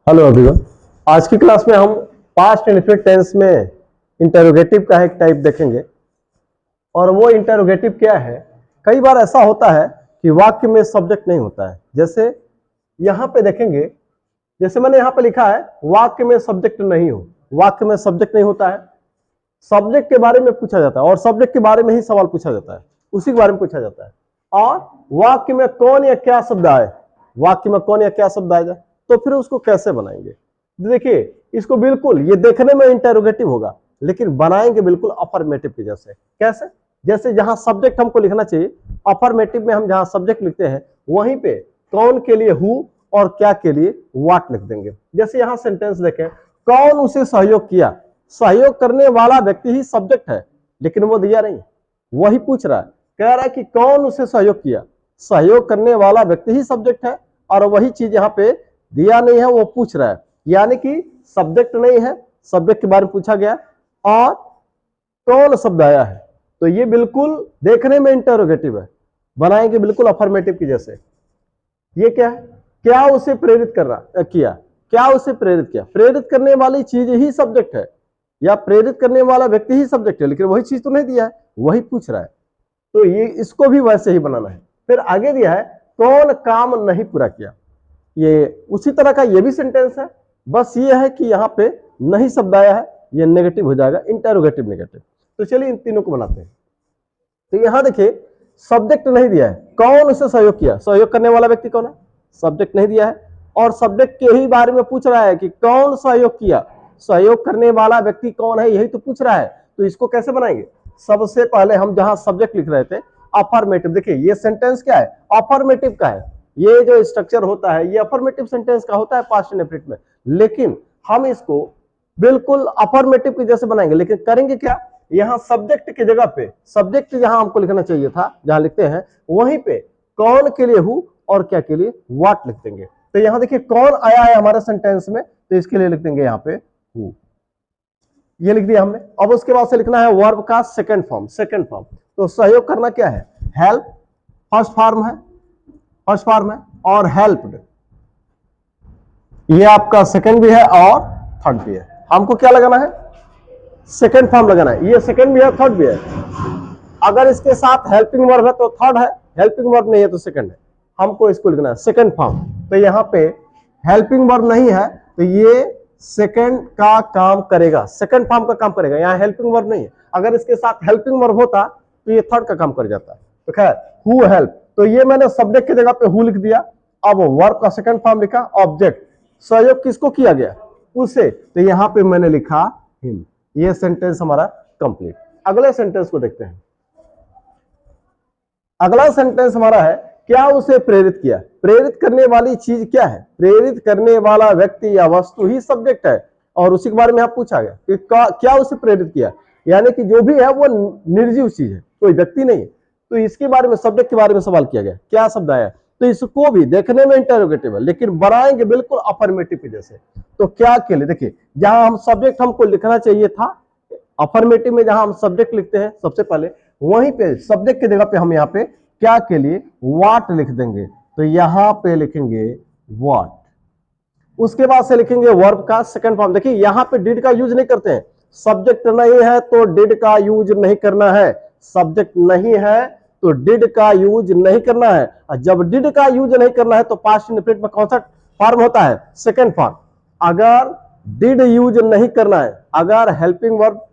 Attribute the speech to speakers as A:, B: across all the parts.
A: Hello everyone. आज की class में हम पास्ट इंडेफिनिट टेंस में इंटरोगेटिव का एक टाइप देखेंगे। और वो इंटरोगेटिव क्या है, कई बार ऐसा होता है कि वाक्य में सब्जेक्ट नहीं होता है। जैसे यहाँ पे देखेंगे, जैसे मैंने यहाँ पे लिखा है वाक्य में सब्जेक्ट नहीं हो, वाक्य में सब्जेक्ट नहीं होता है। सब्जेक्ट के बारे में पूछा जाता है और सब्जेक्ट के बारे में ही सवाल पूछा जाता है, उसी के बारे में पूछा जाता है। और वाक्य में कौन या क्या शब्द आए, वाक्य में कौन या क्या शब्द आएगा, तो फिर उसको कैसे बनाएंगे। देखिए, इसको बिल्कुल ये देखने में इंटरोगेटिव होगा, लेकिन बनाएंगे बिल्कुल अफर्मेटिव के जैसे। कैसे? जैसे जहां सब्जेक्ट हमको लिखना चाहिए, अफर्मेटिव में हम जहां सब्जेक्ट लिखते हैं वहीं पे कौन के लिए हु और क्या के लिए व्हाट लिख देंगे। जैसे यहां सेंटेंस देखें, कौन उसे सहयोग किया, सहयोग करने वाला व्यक्ति ही सब्जेक्ट है, लेकिन वो दिया नहीं, वही पूछ रहा है, कह रहा है कि कौन उसे सहयोग किया, सहयोग करने वाला व्यक्ति ही सब्जेक्ट है और वही चीज यहाँ पे दिया नहीं है, वो पूछ रहा है। यानी कि सब्जेक्ट नहीं है, सब्जेक्ट के बारे में पूछा गया और कौन शब्द आया है, तो ये बिल्कुल देखने में इंटरोगेटिव है, बनाएंगे बिल्कुल अफर्मेटिव की जैसे। ये क्या है, क्या उसे प्रेरित कर रहा किया, क्या उसे प्रेरित किया, प्रेरित करने वाली चीज ही सब्जेक्ट है या प्रेरित करने वाला व्यक्ति ही सब्जेक्ट है, लेकिन वही चीज तो नहीं दिया है, वही पूछ रहा है। तो ये इसको भी वैसे ही बनाना है। फिर आगे दिया है कौन काम नहीं पूरा किया, ये उसी तरह का ये भी सेंटेंस है, बस ये है कि यहाँ पे नहीं शब्द आया है, ये नेगेटिव हो जाएगा, इंटरोगेटिव नेगेटिव। तो चलिए इन तीनों को बनाते हैं। तो यहाँ देखिए सब्जेक्ट नहीं दिया है, कौन उसे सहयोग किया, सहयोग करने वाला व्यक्ति कौन है, सब्जेक्ट नहीं दिया है, और सब्जेक्ट के ही बारे में पूछ रहा है कि कौन सहयोग किया, सहयोग करने वाला व्यक्ति कौन है, यही तो पूछ रहा है। तो इसको कैसे बनाएंगे, सबसे पहले हम जहां सब्जेक्ट लिख रहे थे अफर्मेटिव, देखिए ये सेंटेंस क्या है, अफर्मेटिव का है। ये जो स्ट्रक्चर होता है ये अफर्मेटिव सेंटेंस का होता है पास्ट इंडेफिनिट में, लेकिन हम इसको बिल्कुल अफर्मेटिव के जैसे बनाएंगे। लेकिन करेंगे क्या, यहां सब्जेक्ट की जगह पे, सब्जेक्ट जहां हमको लिखना चाहिए था जहां लिखते हैं, वहीं पे कौन के लिए हु और क्या के लिए व्हाट लिख देंगे। तो यहां देखिए कौन आया है हमारे सेंटेंस में, तो इसके लिए लिख देंगे यहाँ पे हु, ये लिख दिया हमने। अब उसके बाद से लिखना है वर्ब का सेकंड फॉर्म, सेकंड फॉर्म। तो सहयोग करना क्या है, हेल्प फर्स्ट फॉर्म है, फर्स्ट फॉर्म है, और हेल्प्ड ये आपका सेकंड भी है और थर्ड भी है। हमको क्या लगाना है, सेकंड फॉर्म लगाना है, ये सेकंड भी है थर्ड भी है। अगर इसके साथ हेल्पिंग वर्ब है तो थर्ड है, हेल्पिंग वर्ब नहीं है तो सेकंड है, हमको इसको लिखना है सेकंड फॉर्म। तो यहाँ पे हेल्पिंग वर्ब नहीं है तो ये सेकंड का काम करेगा, सेकंड फॉर्म का काम करेगा, यहाँ हेल्पिंग वर्ब नहीं है। अगर इसके साथ हेल्पिंग वर्ब होता तो ये थर्ड का काम कर जाता है। तो खैर हु हेल्प, तो ये मैंने सब्जेक्ट की जगह पे हु लिख दिया। अब वर्ब का सेकंड फॉर्म लिखा, ऑब्जेक्ट, सहयोग किसको किया गया, उसे, तो यहाँ पे मैंने लिखा हिम। ये सेंटेंस हमारा कंप्लीट। अगले सेंटेंस को देखते हैं। अगला सेंटेंस हमारा है क्या उसे प्रेरित किया, प्रेरित करने वाली चीज क्या है, प्रेरित करने वाला व्यक्ति या वस्तु ही सब्जेक्ट है, और उसी के बारे में आप पूछा गया कि क्या उसे प्रेरित किया, यानी कि जो भी है वो निर्जीव चीज है, कोई व्यक्ति नहीं है। तो इसके बारे में, सब्जेक्ट के बारे में सवाल किया गया, क्या शब्द आया, तो इसको भी देखने में इंटरोगेटिव है, लेकिन बनाएंगे बिल्कुल अफर्मेटिव के जैसे। तो क्या के लिए, देखिए जहां हम सब्जेक्ट हमको लिखना चाहिए था अफर्मेटिव में, जहां हम सब्जेक्ट लिखते हैं सबसे पहले, वहीं पे सब्जेक्ट की जगह पे हम यहाँ पे क्या के लिए व्हाट लिख देंगे। तो यहां पे लिखेंगे व्हाट। उसके बाद से लिखेंगे वर्ब का सेकंड फॉर्म। देखिए यहां पे डिड का यूज नहीं करते हैं, सब्जेक्ट नहीं है तो डिड का यूज नहीं करना है, सब्जेक्ट नहीं है तो डिड का यूज नहीं करना है। और जब डिड का यूज नहीं करना है तो पास्ट इंडेफिनिट में कौन सा फॉर्म होता है, सेकंड फॉर्म। अगर डिड यूज नहीं करना है, अगर हेल्पिंग वर्ब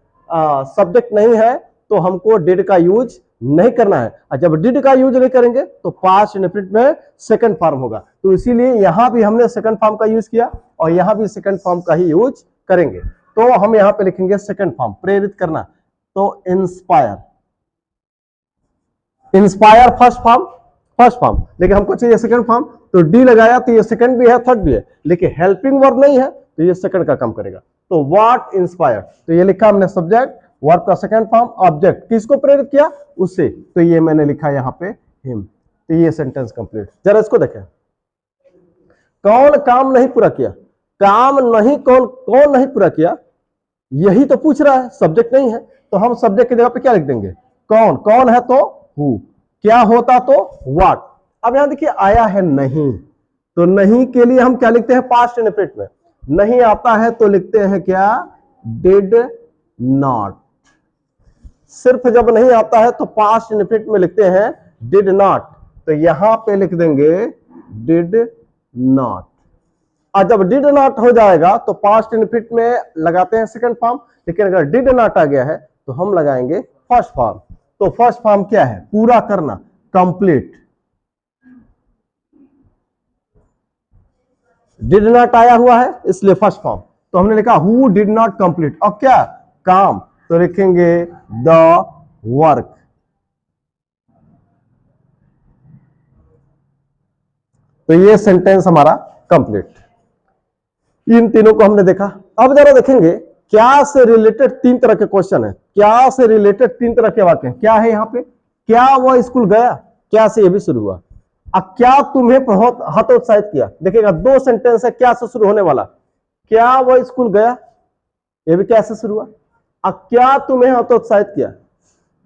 A: सब्जेक्ट नहीं है तो हमको डिड का यूज नहीं करना है, और जब डिड का यूज नहीं करेंगे तो पास्ट इंडेफिनिट में सेकंड फॉर्म होगा। तो इसीलिए यहां भी हमने सेकंड फॉर्म का यूज किया और यहां भी सेकंड फॉर्म का ही यूज करेंगे। तो हम यहां पे लिखेंगे सेकंड फॉर्म, प्रेरित करना, तो inspire, inspire first form, first form, लेकिन हमको चाहिए सेकंड फॉर्म, तो डी लगाया तो ये सेकंड भी है थर्ड भी है, लेकिन हेल्पिंग वर्ब नहीं है तो ये सेकंड का काम करेगा। तो व्हाट इंस्पायर, तो ये लिखा हमने सब्जेक्ट, वर्ब का सेकंड फॉर्म, ऑब्जेक्ट, किसको प्रेरित किया, उससे, तो ये मैंने लिखा यहां पे हिम। तो ये सेंटेंस कंप्लीट। जरा इसको देखें, कौन काम नहीं पूरा किया, काम नहीं, कौन नहीं पूरा किया, यही तो पूछ रहा है, सब्जेक्ट नहीं है, तो हम सब्जेक्ट की जगह पे क्या लिख देंगे, कौन, कौन है तो हु, क्या होता तो व्हाट। अब यहां देखिए आया है नहीं, तो नहीं के लिए हम क्या लिखते हैं पास्ट इंडेफिनिट में, नहीं आता है तो लिखते हैं क्या, डिड नॉट। सिर्फ जब नहीं आता है तो पास्ट इंडेफिनिट में लिखते हैं डिड नॉट, तो यहां पे लिख देंगे डिड नॉट। और जब डिड नॉट हो जाएगा तो पास्ट इंडेफिनिट में लगाते हैं सेकंड फॉर्म, लेकिन अगर डिड नॉट आ गया है तो हम लगाएंगे फर्स्ट फॉर्म। तो फर्स्ट फॉर्म क्या है, पूरा करना, कंप्लीट। डिड नॉट आया हुआ है इसलिए फर्स्ट फॉर्म, तो हमने लिखा हु डिड नॉट कंप्लीट, और क्या, काम, तो लिखेंगे द वर्क। तो ये सेंटेंस हमारा कंप्लीट। इन तीनों को हमने देखा। अब जरा देखेंगे क्या से रिलेटेड तीन तरह के क्वेश्चन है, क्या से रिलेटेड तीन तरह के वाक्य क्या है यहाँ पे। क्या वह स्कूल गया, क्या से ये भी शुरू हुआ। अब क्या तुम्हें बहुत हतोत्साहित किया, देखिएगा दो सेंटेंस है क्या से शुरू होने वाला। क्या वह स्कूल गया, ये भी क्या से शुरू हुआ। अब क्या तुम्हें हतोत्साहित किया,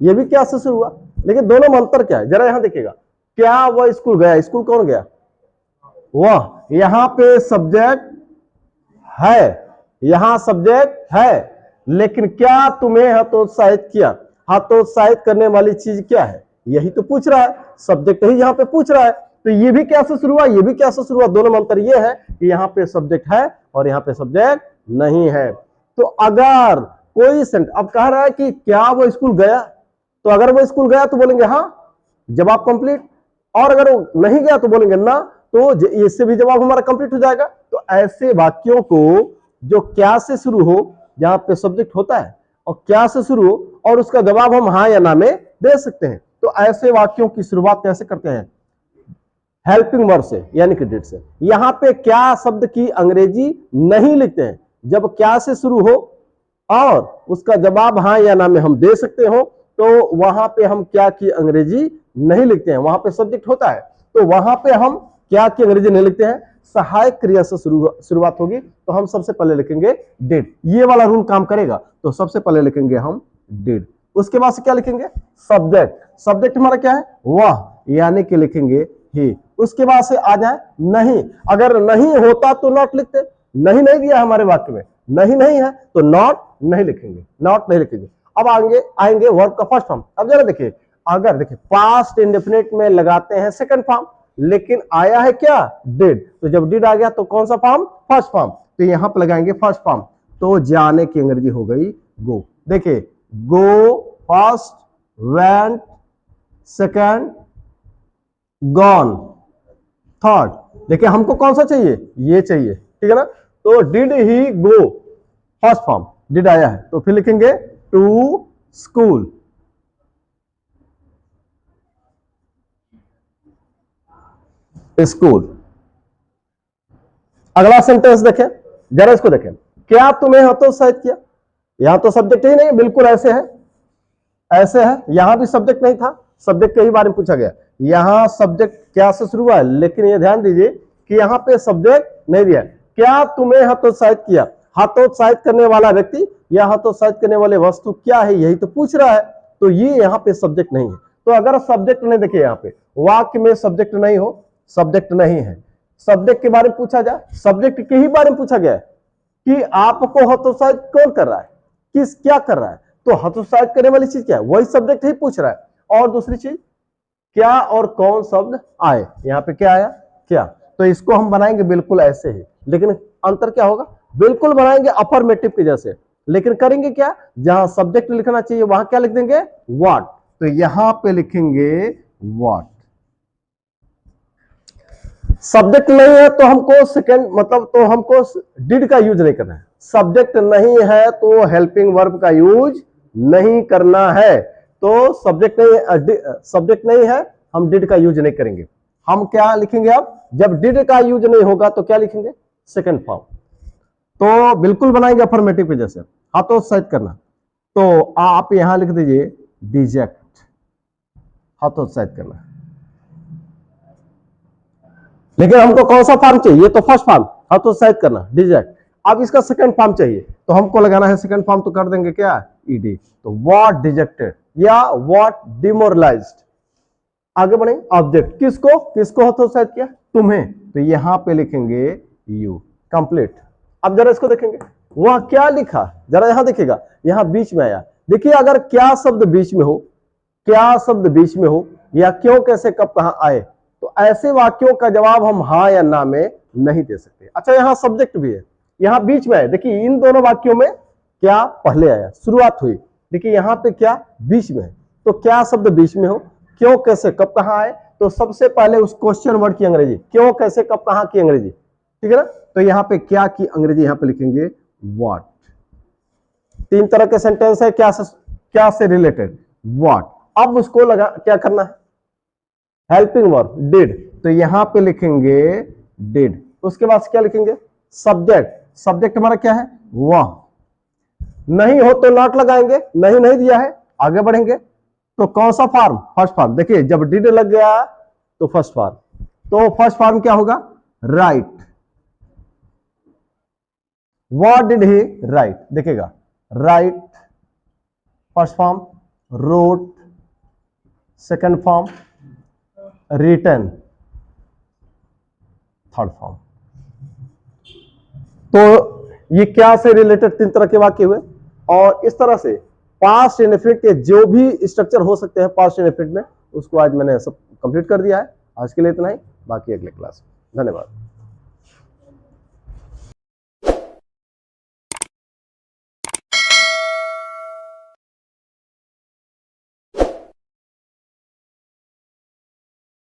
A: ये भी क्या से शुरू हुआ, लेकिन दोनों में अंतर क्या है जरा यहां देखिएगा। क्या वह स्कूल गया, स्कूल कौन गया, वह, यहां पे सब्जेक्ट है, यहां सब्जेक्ट है, लेकिन क्या तुम्हें हतोत्साहित किया, हतोत्साहित करने वाली चीज क्या है, यही तो पूछ रहा है, सब्जेक्ट ही यहां पे पूछ रहा है। तो ये भी क्या से शुरू हुआ, ये भी क्या से शुरू हुआ, दोनों में अंतर ये है कि यहां पे सब्जेक्ट है और यहां पे सब्जेक्ट नहीं है। तो अगर कोई अब कह रहा है कि क्या वो स्कूल गया, तो अगर वो स्कूल गया तो बोलेंगे हाँ, जवाब कंप्लीट, और अगर वो नहीं गया तो बोलेंगे ना, तो इससे भी जवाब हमारा कंप्लीट हो जाएगा। तो ऐसे वाक्यों को जो क्या से शुरू हो, जहां पे सब्जेक्ट होता है, और क्या से शुरू हो और उसका जवाब हम हाँ या ना में दे सकते हैं। तो ऐसे वाक्यों की शुरुआत कैसे करते हैं, हेल्पिंग वर्ब से, यानी कि डिड से। यहां पे क्या शब्द की अंग्रेजी नहीं लिखते हैं, जब क्या से शुरू हो और उसका जवाब हाँ या ना में हम दे सकते हो, तो वहां पे हम क्या की अंग्रेजी नहीं लिखते हैं, वहां पे सब्जेक्ट होता है, तो वहां पे हम क्या की अंग्रेजी नहीं लिखते हैं, सहायक क्रिया से शुरुआत होगी, तो हम सबसे पहले लिखेंगे डिड। ये वाला रूल काम करेगा, तो सबसे पहले लिखेंगे हम डिड। उसके बाद से क्या लिखेंगे, सब्जेक्ट। सब्जेक्ट हमारा क्या है, वह, यानी कि लिखेंगे ही। उसके बाद से आ जाए नहीं, अगर नहीं होता तो नॉट लिखते, नहीं नहीं दिया हमारे वाक्य में, नहीं नहीं है तो नॉट नहीं लिखेंगे, नॉट नहीं लिखेंगे। अब आएंगे वर्ब का फर्स्ट फॉर्म। अब जरा देखिए, अगर देखिए पास्ट इंडेफिनिट में लगाते हैं सेकंड फॉर्म, लेकिन आया है क्या, डिड, तो जब डिड आ गया तो कौन सा फॉर्म, फर्स्ट फॉर्म, तो यहां पर लगाएंगे फर्स्ट फॉर्म। तो जाने की अंग्रेजी हो गई गो। देखिए go first, went second, gone third. देखिए हमको कौन सा चाहिए, ये चाहिए, ठीक है ना। तो did he go, first form, did आया है, तो फिर लिखेंगे टू स्कूल। स्कूल। अगला सेंटेंस देखें, जरा इसको देखें, क्या तुम्हें हतोत्साहित किया, यहां तो सब्जेक्ट ही नहीं, बिल्कुल ऐसे है, ऐसे है, यहां भी सब्जेक्ट नहीं था, सब्जेक्ट के ही बारे में पूछा गया, यहां सब्जेक्ट क्या से शुरू हुआ है, लेकिन ये ध्यान दीजिए कि यहां पे सब्जेक्ट नहीं दिया। क्या तुम्हें हतोत्साहित किया, हतोत्साहित करने वाला व्यक्ति या हतोत्साहित करने वाले वस्तु क्या है, यही तो पूछ रहा है, तो ये यहां पे सब्जेक्ट नहीं है। तो अगर सब्जेक्ट नहीं, देखिए यहां पे वाक्य में सब्जेक्ट नहीं हो, सब्जेक्ट नहीं है, सब्जेक्ट के बारे में पूछा जाए, सब्जेक्ट के ही बारे में पूछा गया है कि आपको हतोत्साहित कौन कर रहा है, किस क्या कर रहा है, तो हतोत्साहित करने वाली चीज क्या है, वही सब्जेक्ट ही पूछ रहा है। और दूसरी चीज क्या और कौन शब्द आए, यहां पे क्या आया, क्या, तो इसको हम बनाएंगे बिल्कुल ऐसे ही, लेकिन अंतर क्या होगा, बिल्कुल बनाएंगे अफर्मेटिव के जैसे, लेकिन करेंगे क्या, जहां सब्जेक्ट लिखना चाहिए वहां क्या लिख देंगे, व्हाट, तो यहां पे लिखेंगे व्हाट। सब्जेक्ट नहीं है तो हमको सेकंड मतलब तो हमको डिड का यूज नहीं करना है, सब्जेक्ट नहीं है तो हेल्पिंग वर्ब का यूज नहीं करना है। तो सब्जेक्ट नहीं है, हम डिड का यूज नहीं करेंगे। हम क्या लिखेंगे, अब जब डिड का यूज नहीं होगा तो क्या लिखेंगे, सेकंड फॉर्म। तो बिल्कुल बनाएंगे अफर्मेटिव के जैसे, हतोत्साहित करना, तो आप यहां लिख दीजिए डिजेक्ट, हतोत्साहित करना। लेकिन हमको कौन सा फॉर्म चाहिए, ये तो फर्स्ट फॉर्म, हतोत्साहित करना, डिजेक्ट। अब इसका सेकंड फॉर्म चाहिए, तो हमको लगाना है सेकंड फॉर्म, तो कर देंगे क्या, ईडी, तो व्हाट डिजेक्टेड या व्हाट डिमोरलाइज्ड। आगे बढ़े, ऑब्जेक्ट, किसको किसको हतोत्साहित किया, तुम्हें, तो यहां पे लिखेंगे यू, कंप्लीट। अब जरा इसको देखेंगे, वहां क्या लिखा, जरा यहां देखिएगा, यहां बीच में आया। देखिए अगर क्या शब्द बीच में हो, क्या शब्द बीच में हो, या क्यों कैसे कब कहां आए, तो ऐसे वाक्यों का जवाब हम हाँ या ना में नहीं दे सकते। अच्छा यहां सब्जेक्ट भी है, यहां बीच में है। देखिए इन दोनों वाक्यों में क्या पहले आया, शुरुआत हुई। देखिए यहां पे क्या बीच में है, तो क्या शब्द बीच में हो, क्यों कैसे कब कहां आए, तो सबसे पहले उस क्वेश्चन वर्ड की अंग्रेजी, क्यों कैसे कब कहां की अंग्रेजी, ठीक है ना। तो यहां पे क्या की अंग्रेजी यहां पे लिखेंगे व्हाट। तीन तरह के सेंटेंस है, क्या से रिलेटेड, व्हाट। अब उसको लगा क्या करना है, हेल्पिंग वर्ब डिड, तो यहां पे लिखेंगे डिड। उसके बाद क्या लिखेंगे, सब्जेक्ट। सब्जेक्ट हमारा क्या है, वह। नहीं हो तो नॉट लगाएंगे, नहीं दिया है, आगे बढ़ेंगे। तो कौन सा फॉर्म, फर्स्ट फॉर्म। देखिए जब डिड लग गया तो फर्स्ट फॉर्म, तो फर्स्ट फॉर्म क्या होगा, right. What did he write, देखिएगा write first form, wrote second form, written third form. तो ये क्या से रिलेटेड तीन तरह के वाक्य हुए। और इस तरह से पास्ट इंडेफिनिट के जो भी स्ट्रक्चर हो सकते हैं पास्ट इंडेफिनिट में, उसको आज मैंने सब कंप्लीट कर दिया है। आज के लिए इतना ही, बाकी अगले क्लास में। धन्यवाद।